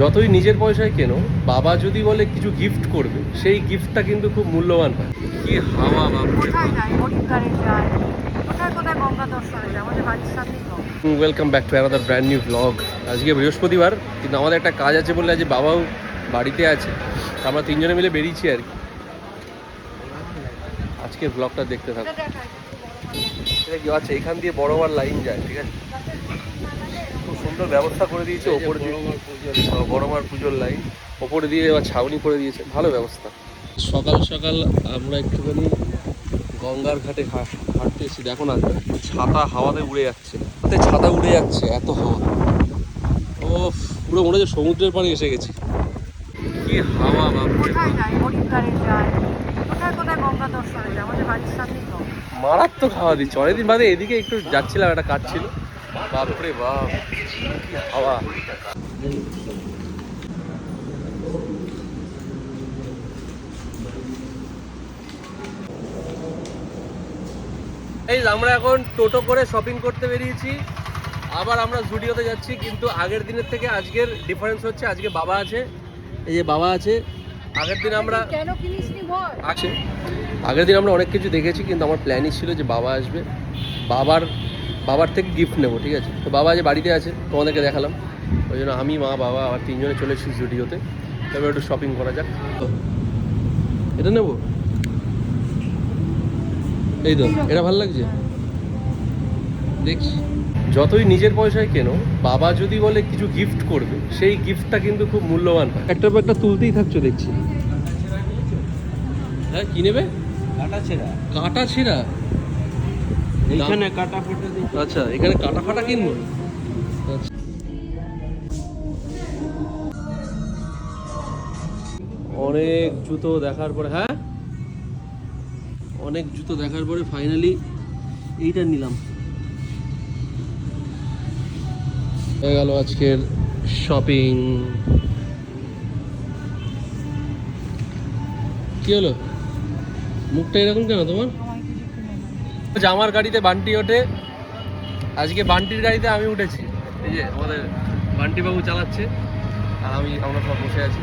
যতই নিজের পয়সায় কেনো, বাবা যদি বলে কিছু গিফট করবে, সেই গিফটটা কিন্তু খুব মূল্যবান হয়। কি হাওয়া বাপরে। Welcome back to another brand new blog. আজকে বৃহস্পতিবার, কিন্তু আমাদের একটা কাজ আছে বলে আজ বাবাও বাড়িতে আছে। আমরা তিনজনে মিলে বেরিয়েছি আর কি। আজকে ব্লগটা দেখতে থাকো। এটা কি আছে, এখান দিয়ে বড়বার লাইন যায়, ঠিক আছে। খুব সুন্দর ব্যবস্থা করে দিয়েছে, ওপরে দিয়ে বড়মার পুজোর লাইন ওপরে দিয়ে এবার ছাউনি করে দিয়েছে, ভালো ব্যবস্থা। সকাল সকাল আমরা একটুখানি গঙ্গার ঘাটে হাঁটতে এসেছি। দেখো না, ছাতা হাওয়াতে উড়ে যাচ্ছে, ছাতা উড়ে যাচ্ছে, এত হাওয়া। ও পুরো মনে হচ্ছে সমুদ্রের পাড়ে এসে গেছি। কি হাওয়া বাপরে, মারাত্মক হাওয়া দিচ্ছে। অনেকদিন বাদে এদিকে একটু যাচ্ছিলাম, একটা কাজ ছিল। বাপরে বাপ, কি হাওয়া। এই আমরা এখন টোটো করে শপিং করতে বেরিয়েছি। আবার আমরা জুডিওতে যাচ্ছি, কিন্তু আগের দিনের থেকে আজকের ডিফারেন্স হচ্ছে, আজকে বাবা আছে। এই যে বাবা আছে। আগের দিন আমরা আছে আগের দিন আমরা অনেক কিছু দেখেছি, কিন্তু আমার প্ল্যানই ছিল যে বাবা আসবে, বাবার থেকে গিফট নেবো, ঠিক আছে। তো বাবা যে বাড়িতে আছে, তোমাদেরকে দেখালাম। ওই জন্য আমি, মা, বাবা আবার তিনজনে চলে এসেছি জুডিওতে। এবার একটু শপিং করা যাক। এটা নেবো, এই তো এটা ভালো লাগছে, দেখি। যতই নিজের পয়সায় কেনো, বাবা যদি বলে কিছু গিফট করবে, সেই গিফটটা কিন্তু খুব মূল্যবান হয়। একটার পর একটা তুলতেই থাকছো দেখছি। হ্যাঁ, কি নেবে? কাটা ছেঁড়া। এইখানে কাটা ফাটা দিই। আচ্ছা, এখানে কাটা ফাটা কিনবো। আচ্ছা, অনেক জুতো দেখার পরে, হ্যাঁ অনেক জুতো দেখার পরে ফাইনালি এইটা নিলাম। হয়ে গেল আজকের শপিং। কি হলো, মুখটা এরকম কেন তোমার? জামার গাড়িতে বান্টি ওঠে, আজকে বান্টির গাড়িতে আমি উঠেছি। এই যে আমাদের বান্টি বাবু চালাচ্ছে, আর আমরা সব বসে আছি।